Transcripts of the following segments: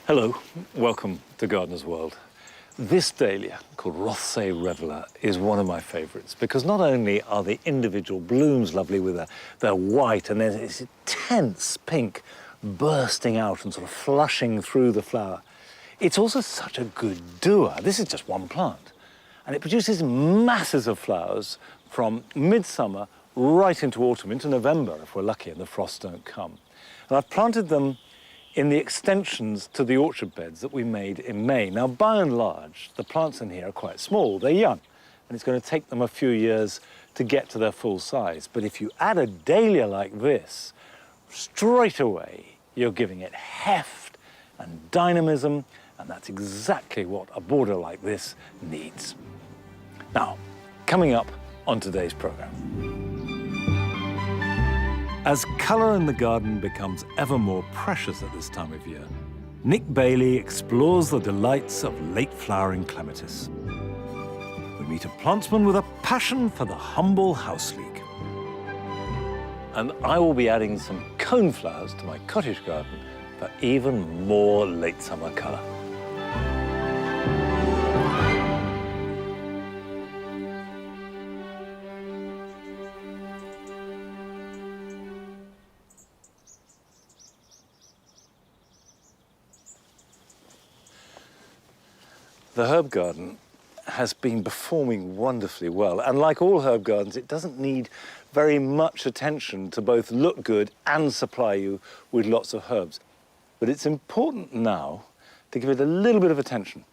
Hello, welcome to Gardener's World. This dahlia, called Rothsay Reveller, is one of my favourites because not only are the individual blooms lovely with their white and then this intense pink bursting out and sort of flushing through the flower, it's also such a good doer. This is just one plant, and it produces masses of flowers from midsummer right into autumn, into November if we're lucky and the frosts don't come. And I've planted them in the extensions to the orchard beds that we made in May. Now, by and large, the plants in here are quite small. They're young, and it's going to take them a few years to get to their full size. But if you add a dahlia like this, straight away, you're giving it heft and dynamism, and that's exactly what a border like this needs. Now, coming up on today's programme. As colour in the garden becomes ever more precious at this time of year, Nick Bailey explores the delights of late-flowering clematis. We meet a plantsman with a passion for the humble house leek. And I will be adding some coneflowers to my cottage garden for even more late summer colour. The herb garden has been performing wonderfully well, and like all herb gardens, it doesn't need very much attention to both look good and supply you with lots of herbs. But it's important now to give it a little bit of attention,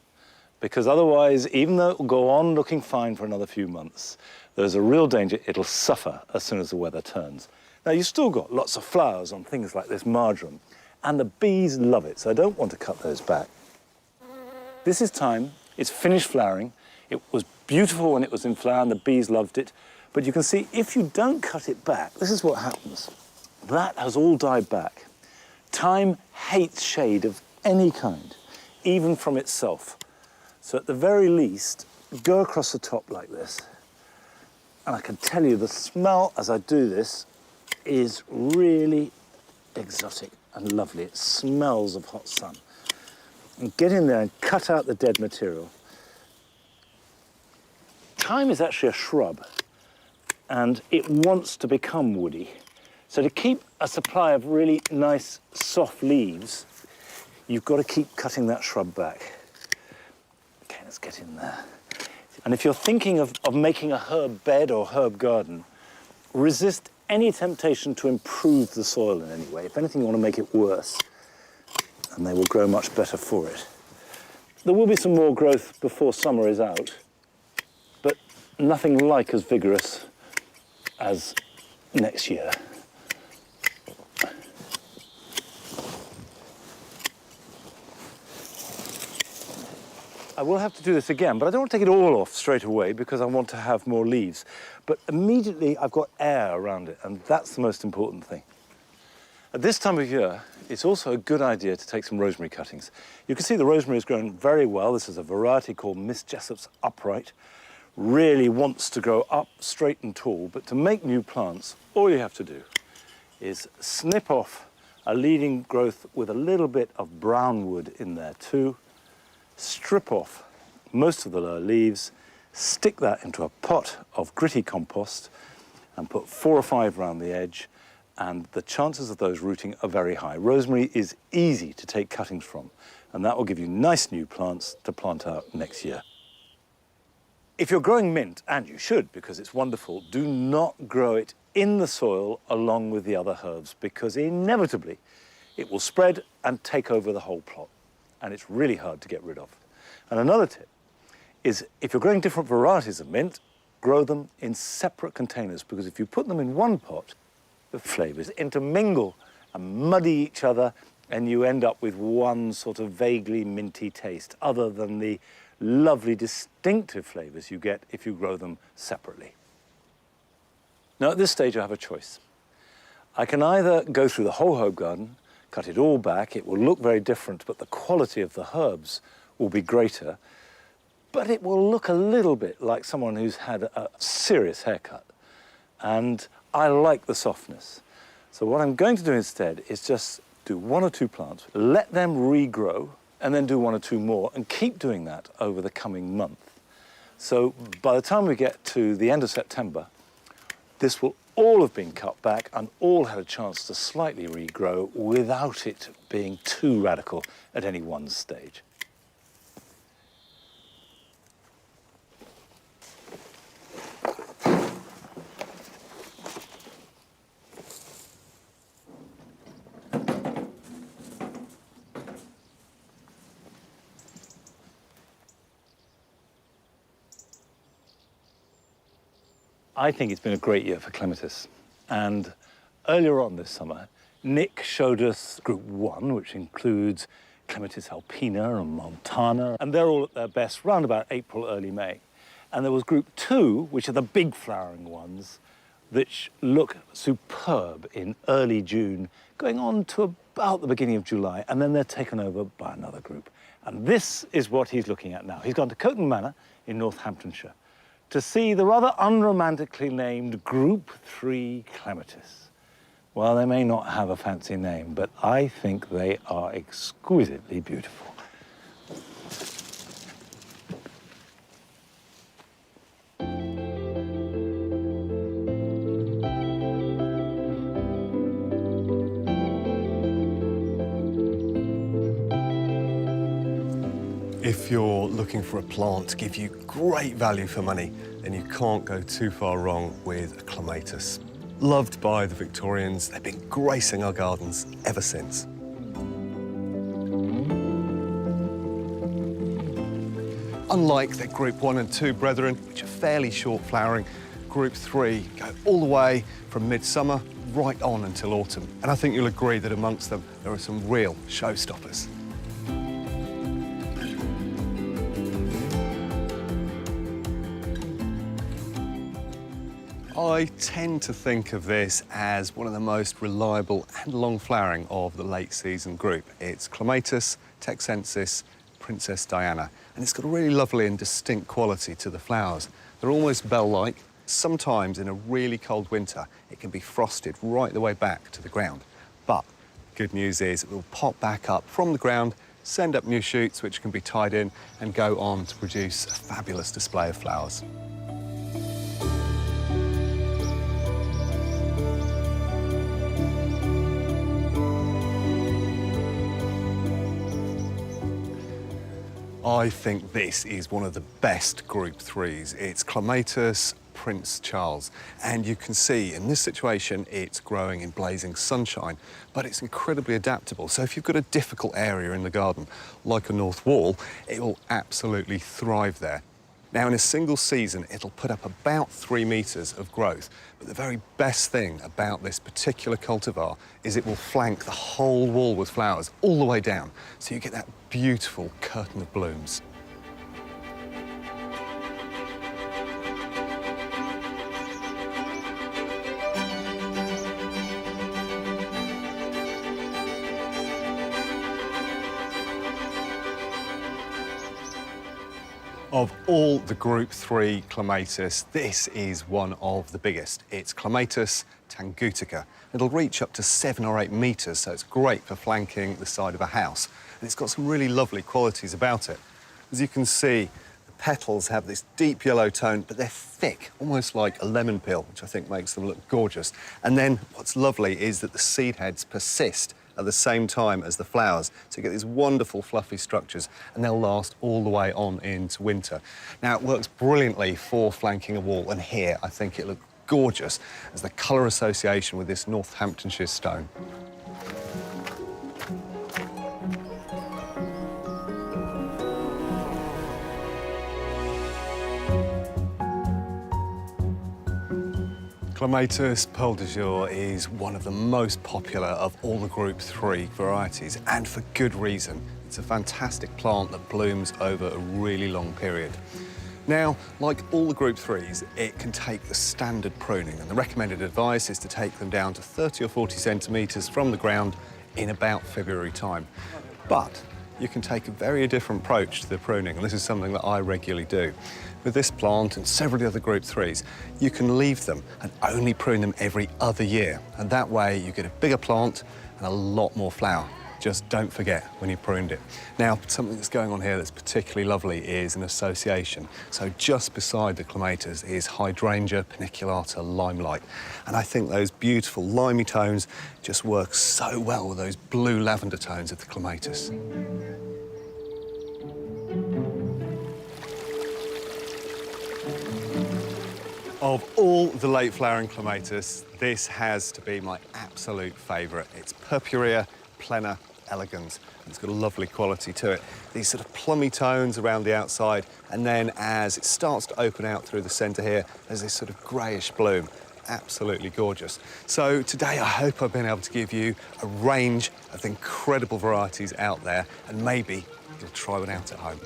because otherwise, even though it will go on looking fine for another few months, there's a real danger it'll suffer as soon as the weather turns. Now, you've still got lots of flowers on things like this marjoram, and the bees love it, so I don't want to cut those back. This is time, it's finished flowering. It was beautiful when it was in flower and the bees loved it. But you can see if you don't cut it back, this is what happens. That has all died back. Thyme hates shade of any kind, even from itself. So at the very least, go across the top like this. And I can tell you the smell as I do this is really exotic and lovely. It smells of hot sun. And get in there and cut out the dead material. Thyme is actually a shrub, and it wants to become woody. So to keep a supply of really nice, soft leaves, you've got to keep cutting that shrub back. Okay, let's get in there. And if you're thinking of making a herb bed or herb garden, resist any temptation to improve the soil in any way. If anything, you want to make it worse, and they will grow much better for it. There will be some more growth before summer is out, but nothing like as vigorous as next year. I will have to do this again, but I don't want to take it all off straight away because I want to have more leaves. But immediately I've got air around it, and that's the most important thing. At this time of year, it's also a good idea to take some rosemary cuttings. You can see the rosemary has grown very well. This is a variety called Miss Jessop's Upright. Really wants to grow up straight and tall, but to make new plants, all you have to do is snip off a leading growth with a little bit of brown wood in there too, strip off most of the lower leaves, stick that into a pot of gritty compost and put 4 or 5 around the edge, and the chances of those rooting are very high. Rosemary is easy to take cuttings from, and that will give you nice new plants to plant out next year. If you're growing mint, and you should because it's wonderful, do not grow it in the soil along with the other herbs because inevitably it will spread and take over the whole plot, and it's really hard to get rid of. And another tip is if you're growing different varieties of mint, grow them in separate containers, because if you put them in one pot, the flavours intermingle and muddy each other, and you end up with one sort of vaguely minty taste, other than the lovely distinctive flavours you get if you grow them separately. Now at this stage I have a choice. I can either go through the whole herb garden, cut it all back, it will look very different, but the quality of the herbs will be greater, but it will look a little bit like someone who's had a serious haircut. And I like the softness. So what I'm going to do instead is just do 1 or 2 plants, let them regrow and then do 1 or 2 more, and keep doing that over the coming month. So by the time we get to the end of September, this will all have been cut back and all had a chance to slightly regrow without it being too radical at any one stage. I think it's been a great year for clematis. And earlier on this summer, Nick showed us Group 1, which includes Clematis alpina and montana, and they're all at their best round about April, early May. And there was Group 2, which are the big flowering ones, which look superb in early June, going on to about the beginning of July, and then they're taken over by another group. And this is what he's looking at now. He's gone to Coton Manor in Northamptonshire to see the rather unromantically named Group 3 clematis. Well, they may not have a fancy name, but I think they are exquisitely beautiful. If you're looking for a plant to give you great value for money, then you can't go too far wrong with a clematis. Loved by the Victorians, they've been gracing our gardens ever since. Unlike their Group 1 and 2 brethren, which are fairly short flowering, Group 3 go all the way from midsummer right on until autumn. And I think you'll agree that amongst them, there are some real showstoppers. I tend to think of this as one of the most reliable and long-flowering of the late-season group. It's Clematis texensis Princess Diana, and it's got a really lovely and distinct quality to the flowers. They're almost bell-like. Sometimes in a really cold winter, it can be frosted right the way back to the ground. But good news is it will pop back up from the ground, send up new shoots which can be tied in and go on to produce a fabulous display of flowers. I think this is one of the best Group 3s. It's Clematis Prince Charles. And you can see in this situation, it's growing in blazing sunshine, but it's incredibly adaptable. So if you've got a difficult area in the garden, like a north wall, it will absolutely thrive there. Now, in a single season, it'll put up about 3 metres of growth. But the very best thing about this particular cultivar is it will flank the whole wall with flowers all the way down. So you get that beautiful curtain of blooms. Of all the Group 3 clematis, this is one of the biggest. It's Clematis tangutica. It'll reach up to 7 or 8 metres, so it's great for flanking the side of a house. And it's got some really lovely qualities about it. As you can see, the petals have this deep yellow tone, but they're thick, almost like a lemon peel, which I think makes them look gorgeous. And then what's lovely is that the seed heads persist at the same time as the flowers. So you get these wonderful fluffy structures, and they'll last all the way on into winter. Now, it works brilliantly for flanking a wall, and here I think it looks gorgeous as the colour association with this Northamptonshire stone. Clematis Pearl de Jour is one of the most popular of all the Group 3 varieties, and for good reason. It's a fantastic plant that blooms over a really long period. Now, like all the Group 3s, it can take the standard pruning, and the recommended advice is to take them down to 30 or 40 centimetres from the ground in about February time. But you can take a very different approach to the pruning, and this is something that I regularly do. With this plant and several of the other Group 3s, you can leave them and only prune them every other year. And that way you get a bigger plant and a lot more flower. just don't forget when you pruned it. Now, something that's going on here that's particularly lovely is an association. So just beside the clematis is Hydrangea paniculata limelight. And I think those beautiful limey tones just work so well with those blue lavender tones of the clematis. Of all the late flowering clematis, this has to be my absolute favourite. It's Purpurea plena elegans. It's got a lovely quality to it. These sort of plummy tones around the outside, and then as it starts to open out through the centre here, there's this sort of greyish bloom. Absolutely gorgeous. So today I hope I've been able to give you a range of the incredible varieties out there, and maybe you'll try one out at home.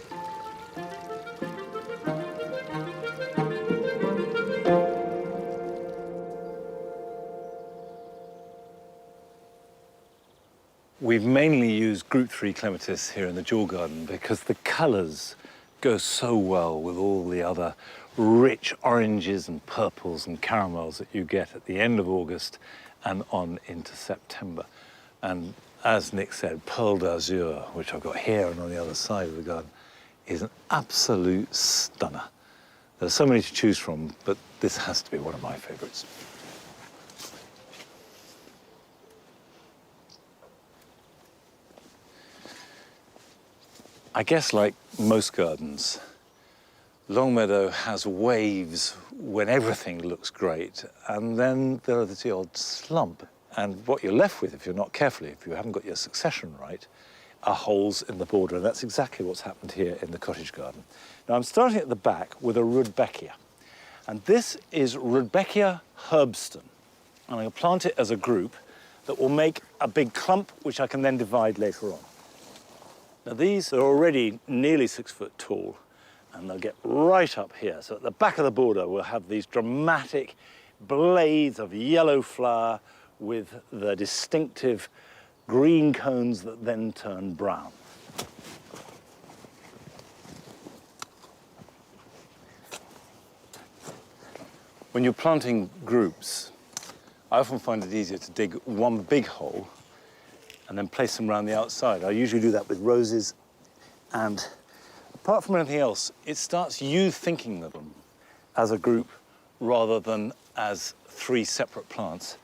We've mainly used Group 3 clematis here in the Jewel Garden because the colours go so well with all the other rich oranges and purples and caramels that you get at the end of August and on into September. And as Nick said, Pearl d'Azur, which I've got here and on the other side of the garden, is an absolute stunner. There's so many to choose from, but this has to be one of my favourites. I guess like most gardens, Longmeadow has waves when everything looks great, and then there are the odd slump. And what you're left with, if you're not careful, if you haven't got your succession right, are holes in the border, and that's exactly what's happened here in the cottage garden. Now, I'm starting at the back with a Rudbeckia, and this is Rudbeckia herbston, and I'm going to plant it as a group that will make a big clump, which I can then divide later on. Now, these are already nearly 6 foot tall, and they'll get right up here. So at the back of the border, we'll have these dramatic blades of yellow flower with the distinctive green cones that then turn brown. When you're planting groups, I often find it easier to dig one big hole and then place them around the outside. I usually do that with roses, and apart from anything else, it starts you thinking of them as a group rather than as 3 separate plants.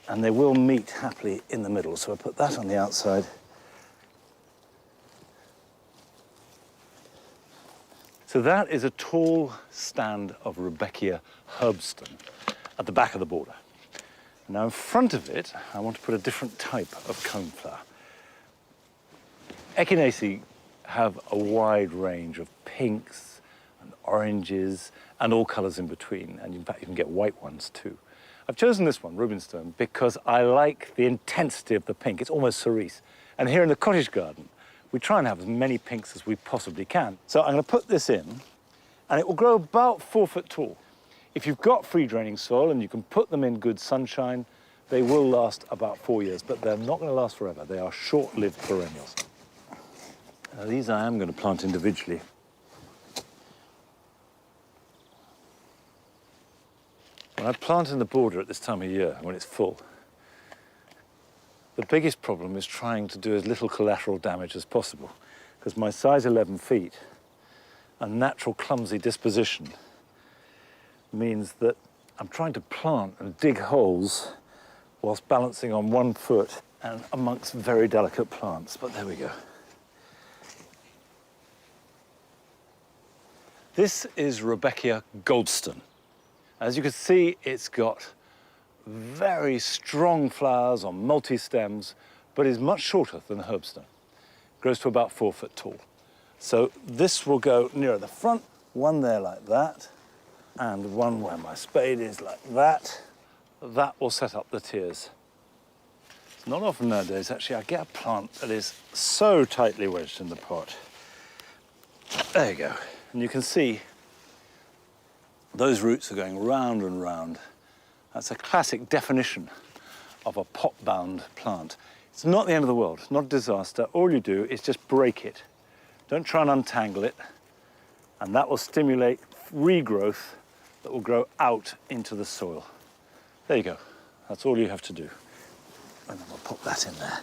And they will meet happily in the middle. So I put that on the outside. So that is a tall stand of Rudbeckia herbston at the back of the border. Now, in front of it, I want to put a different type of coneflower. Echinacea have a wide range of pinks and oranges and all colours in between, and in fact, you can get white ones too. I've chosen this one, Rubenstone, because I like the intensity of the pink. It's almost cerise. And here in the cottage garden, we try and have as many pinks as we possibly can. So I'm going to put this in, and it will grow about 4 foot tall. If you've got free-draining soil and you can put them in good sunshine, they will last about 4 years, but they're not going to last forever. They are short-lived perennials. Now, these I am going to plant individually. When I plant in the border at this time of year, when it's full, the biggest problem is trying to do as little collateral damage as possible, because my size 11 feet and natural clumsy disposition means that I'm trying to plant and dig holes whilst balancing on 1 foot and amongst very delicate plants, but there we go. This is Rudbeckia Goldston. As you can see, it's got very strong flowers on multi-stems, but is much shorter than herbston. Grows to about 4 foot tall. So this will go nearer the front, one there like that, and one where my spade is like that. That will set up the tiers. It's not often nowadays, actually, I get a plant that is so tightly wedged in the pot. There you go. And you can see those roots are going round and round. That's a classic definition of a pot-bound plant. It's not the end of the world, not a disaster. All you do is just break it. Don't try and untangle it, and that will stimulate regrowth that will grow out into the soil. There you go. That's all you have to do. And then we'll pop that in there.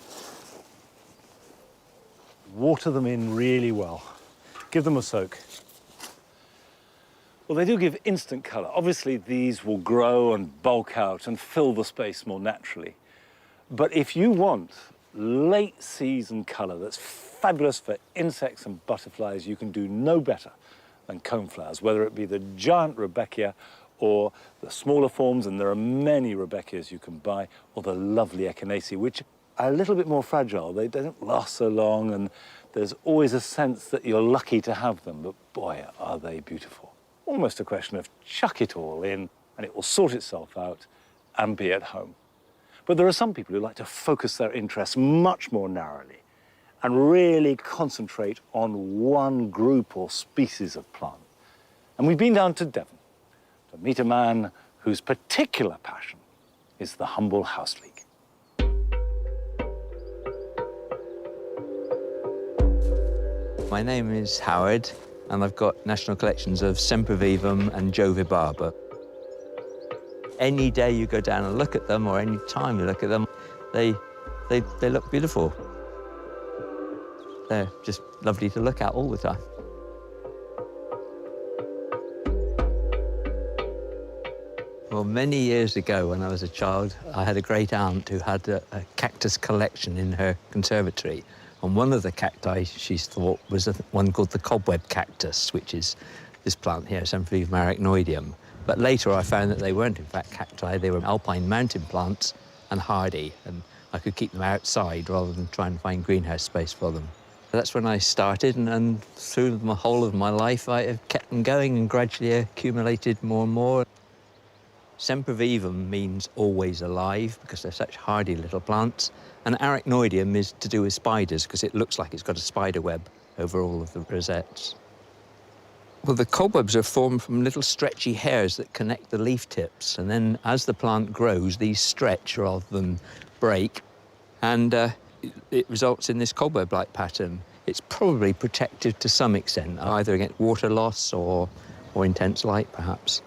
water them in really well. Give them a soak. Well, they do give instant colour. Obviously, these will grow and bulk out and fill the space more naturally. But if you want late season colour that's fabulous for insects and butterflies, you can do no better than coneflowers, whether it be the giant Rudbeckia or the smaller forms, and there are many Rudbeckias you can buy, or the lovely Echinacea, which are a little bit more fragile. They don't last so long, and there's always a sense that you're lucky to have them, but boy, are they beautiful. Almost a question of chuck it all in, and it will sort itself out and be at home. But there are some people who like to focus their interests much more narrowly and really concentrate on one group or species of plant. And we've been down to Devon to meet a man whose particular passion is the humble house leek. My name is Howard, and I've got national collections of Sempervivum and Jovibaba. Any day you go down and look at them, or any time you look at them, they look beautiful. They're just lovely to look at all the time. Well, many years ago, when I was a child, I had a great aunt who had a cactus collection in her conservatory. And one of the cacti she thought was one called the cobweb cactus, which is this plant here, Sempervivum arachnoideum. But later I found that they weren't, in fact, cacti. They were alpine mountain plants and hardy, and I could keep them outside rather than try and find greenhouse space for them. That's when I started, and through the whole of my life, I have kept them going and gradually accumulated more and more. Sempervivum means always alive because they're such hardy little plants. And arachnoideum is to do with spiders because it looks like it's got a spider web over all of the rosettes. Well, the cobwebs are formed from little stretchy hairs that connect the leaf tips. And then as the plant grows, these stretch rather than break. And it results in this cobweb-like pattern. It's probably protective to some extent, either against water loss or intense light, perhaps.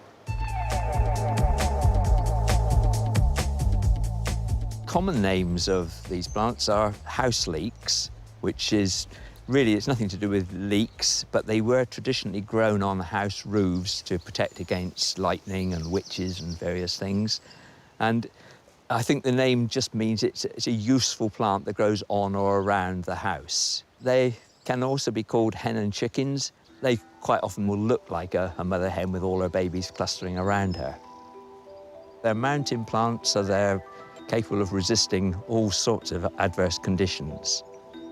Common names of these plants are house leeks, which is really, it's nothing to do with leeks, but they were traditionally grown on house roofs to protect against lightning and witches and various things. And I think the name just means it's a useful plant that grows on or around the house. They can also be called hen and chickens. They quite often will look like a mother hen with all her babies clustering around her. They're mountain plants, so they're capable of resisting all sorts of adverse conditions.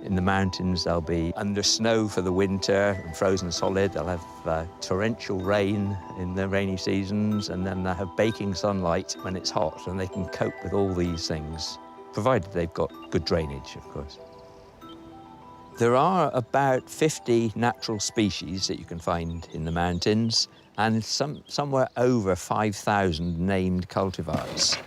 In the mountains, they'll be under snow for the winter and frozen solid. They'll have torrential rain in the rainy seasons, and then they'll have baking sunlight when it's hot, and they can cope with all these things, provided they've got good drainage, of course. There are about 50 natural species that you can find in the mountains, and somewhere over 5,000 named cultivars.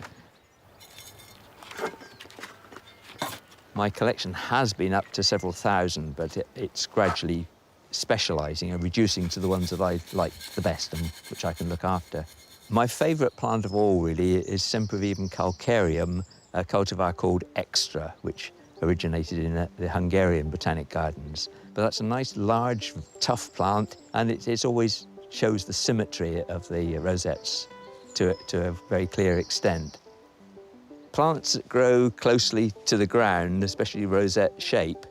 My collection has been up to several thousand, but it's gradually specialising and reducing to the ones that I like the best and which I can look after. My favourite plant of all, really, is Sempervivum calcareum, a cultivar called Extra, which originated in the Hungarian Botanic Gardens. But that's a nice, large, tough plant, and it always shows the symmetry of the rosettes to a very clear extent. Plants that grow closely to the ground, especially rosette shape,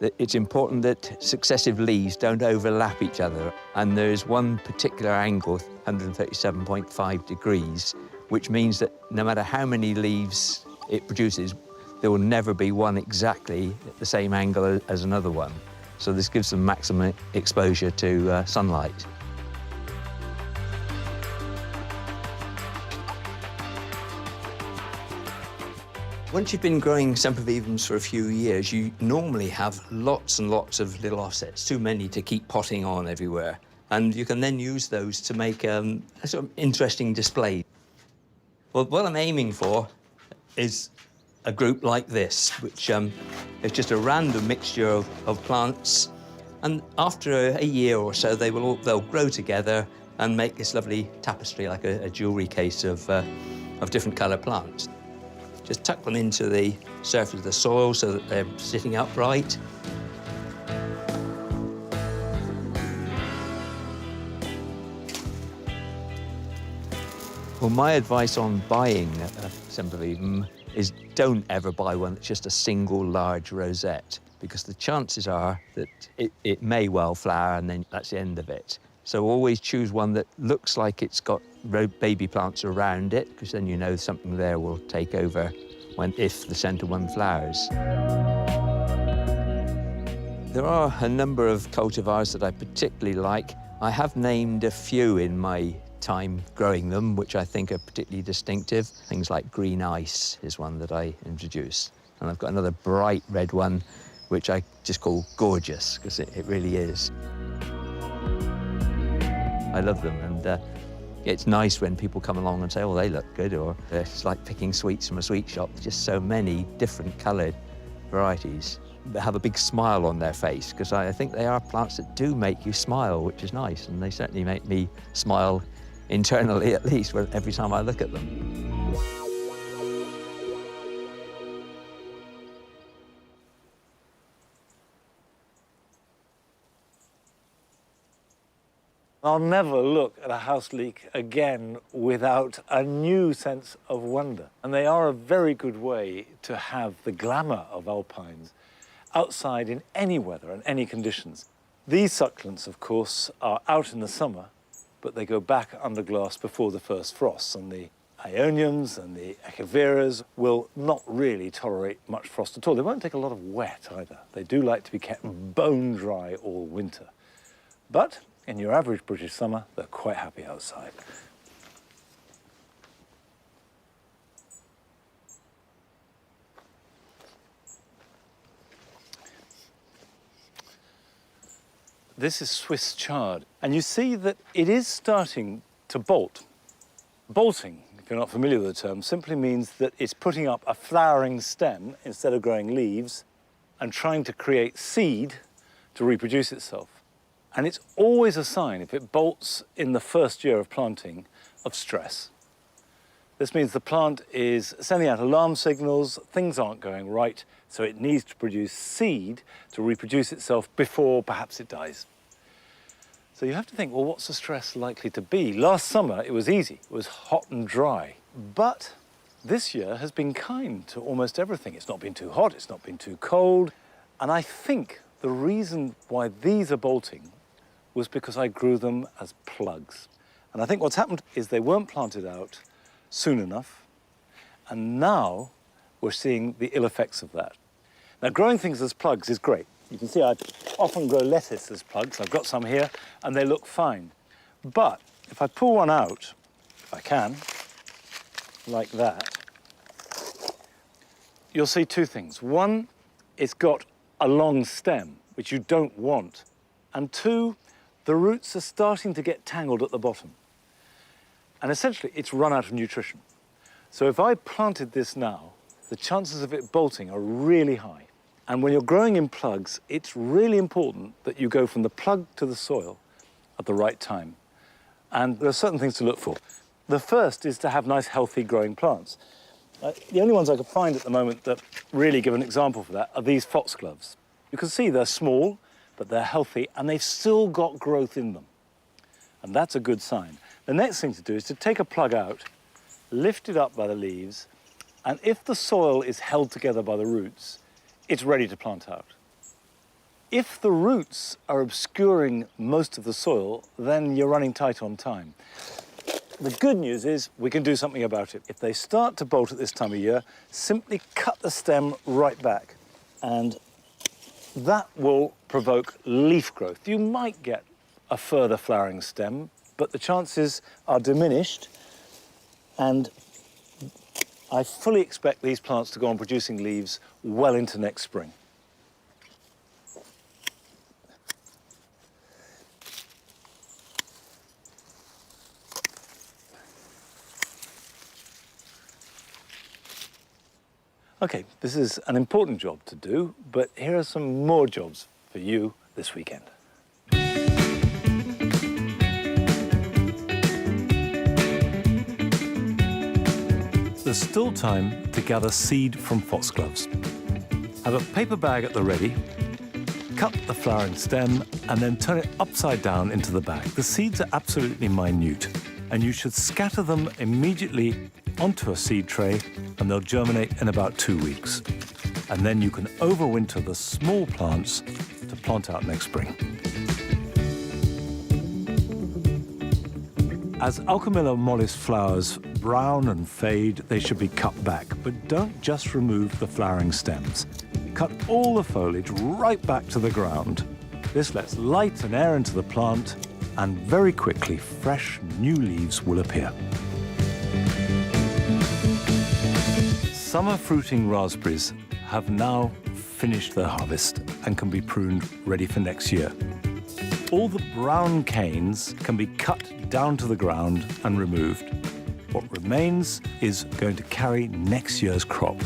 it's important that successive leaves don't overlap each other. And there's one particular angle, 137.5 degrees, which means that no matter how many leaves it produces, there will never be one exactly at the same angle as another one. So this gives them maximum exposure to sunlight. Once you've been growing Sempervivums for a few years, you normally have lots and lots of little offsets, too many to keep potting on everywhere. And you can then use those to make a sort of interesting display. Well, what I'm aiming for is a group like this, which is just a random mixture of plants. And after a year or so, they'll grow together and make this lovely tapestry, like a jewellery case of different colour plants. Just tuck them into the surface of the soil so that they're sitting upright. Well, my advice on buying a Sempervivum is don't ever buy one that's just a single large rosette, because the chances are that it may well flower and then that's the end of it. So always choose one that looks like it's got baby plants around it, because then you know something there will take over if the centre one flowers. There are a number of cultivars that I particularly like. I have named a few in my time growing them, which I think are particularly distinctive. Things like green ice is one that I introduced. And I've got another bright red one, which I just call gorgeous, because it really is. I love them, and it's nice when people come along and say, oh, they look good, or it's like picking sweets from a sweet shop. There's just so many different coloured varieties that have a big smile on their face, because I think they are plants that do make you smile, which is nice, and they certainly make me smile internally, at least, every time I look at them. I'll never look at a house leek again without a new sense of wonder. And they are a very good way to have the glamour of alpines outside in any weather and any conditions. These succulents, of course, are out in the summer, but they go back under glass before the first frosts, and the Ioniums and the Echeveras will not really tolerate much frost at all. They won't take a lot of wet either. They do like to be kept bone dry all winter. But in your average British summer, they're quite happy outside. This is Swiss chard, and you see that it is starting to bolt. Bolting, if you're not familiar with the term, simply means that it's putting up a flowering stem instead of growing leaves and trying to create seed to reproduce itself. And it's always a sign, if it bolts in the first year of planting, of stress. This means the plant is sending out alarm signals, things aren't going right, so it needs to produce seed to reproduce itself before perhaps it dies. So you have to think, well, what's the stress likely to be? Last summer, it was easy. It was hot and dry. But this year has been kind to almost everything. It's not been too hot, it's not been too cold. And I think the reason why these are bolting was because I grew them as plugs. And I think what's happened is they weren't planted out soon enough, and now we're seeing the ill effects of that. Now, growing things as plugs is great. You can see I often grow lettuce as plugs. I've got some here, and they look fine. But if I pull one out, if I can, like that, you'll see two things. One, it's got a long stem, which you don't want. And two, the roots are starting to get tangled at the bottom. And essentially, it's run out of nutrition. So if I planted this now, the chances of it bolting are really high. And when you're growing in plugs, it's really important that you go from the plug to the soil at the right time. And there are certain things to look for. The first is to have nice, healthy growing plants. The only ones I could find at the moment that really give an example for that are these foxgloves. You can see they're small, but they're healthy, and they've still got growth in them. And that's a good sign. The next thing to do is to take a plug out, lift it up by the leaves, and if the soil is held together by the roots, it's ready to plant out. If the roots are obscuring most of the soil, then you're running tight on time. The good news is we can do something about it. If they start to bolt at this time of year, simply cut the stem right back, and that will provoke leaf growth. You might get a further flowering stem, but the chances are diminished, and I fully expect these plants to go on producing leaves well into next spring. Okay, this is an important job to do, but here are some more jobs for you this weekend. There's still time to gather seed from foxgloves. Have a paper bag at the ready, cut the flowering stem, and then turn it upside down into the bag. The seeds are absolutely minute. and you should scatter them immediately onto a seed tray, and they'll germinate in about 2 weeks. And then you can overwinter the small plants to plant out next spring. As Alchemilla mollis flowers brown and fade, they should be cut back, but don't just remove the flowering stems. Cut all the foliage right back to the ground. This lets light and air into the plant, and very quickly, fresh new leaves will appear. Summer fruiting raspberries have now finished their harvest and can be pruned ready for next year. All the brown canes can be cut down to the ground and removed. What remains is going to carry next year's crop.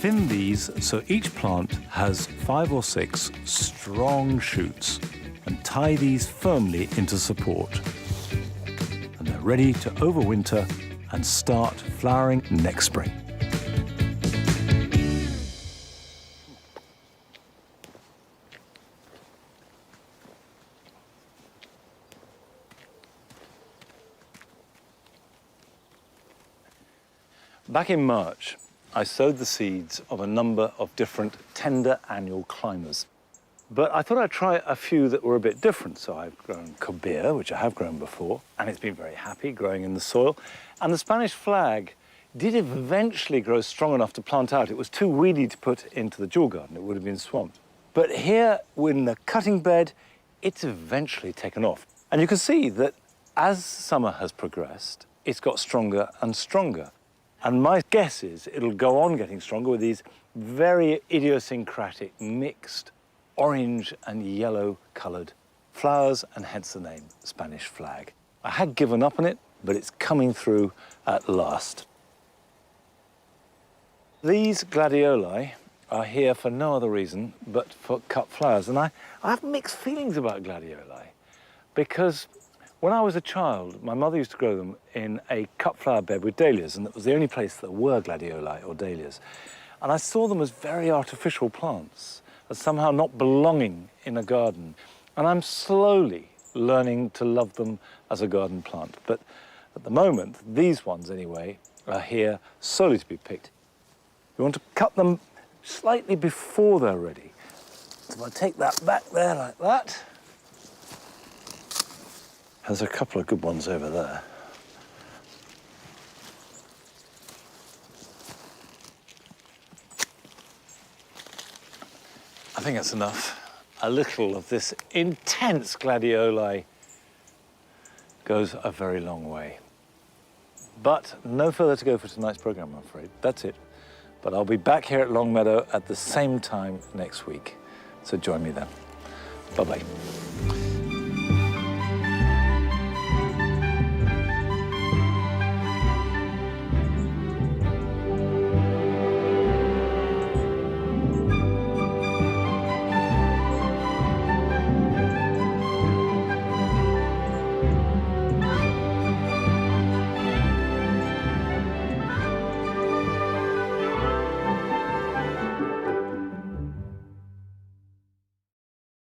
Thin these so each plant has 5 or 6 strong shoots, and tie these firmly into support. And they're ready to overwinter and start flowering next spring. Back in March, I sowed the seeds of a number of different tender annual climbers. But I thought I'd try a few that were a bit different. So I've grown cobea, which I have grown before, and it's been very happy growing in the soil. And the Spanish flag did eventually grow strong enough to plant out. It was too weedy to put into the dual garden. It would have been swamped. But here, in the cutting bed, it's eventually taken off. And you can see that as summer has progressed, it's got stronger and stronger. And my guess is it'll go on getting stronger with these very idiosyncratic mixed orange and yellow coloured flowers, and hence the name Spanish flag. I had given up on it, but it's coming through at last. These gladioli are here for no other reason but for cut flowers. And I have mixed feelings about gladioli because when I was a child, my mother used to grow them in a cut flower bed with dahlias, and that was the only place there were gladioli or dahlias. And I saw them as very artificial plants, as somehow not belonging in a garden. And I'm slowly learning to love them as a garden plant. But at the moment, these ones anyway, are here solely to be picked. You want to cut them slightly before they're ready. So I'll take that back there like that. There's a couple of good ones over there. I think that's enough. A little of this intense gladioli goes a very long way. But no further to go for tonight's programme, I'm afraid. That's it. But I'll be back here at Longmeadow at the same time next week. So join me then. Bye-bye.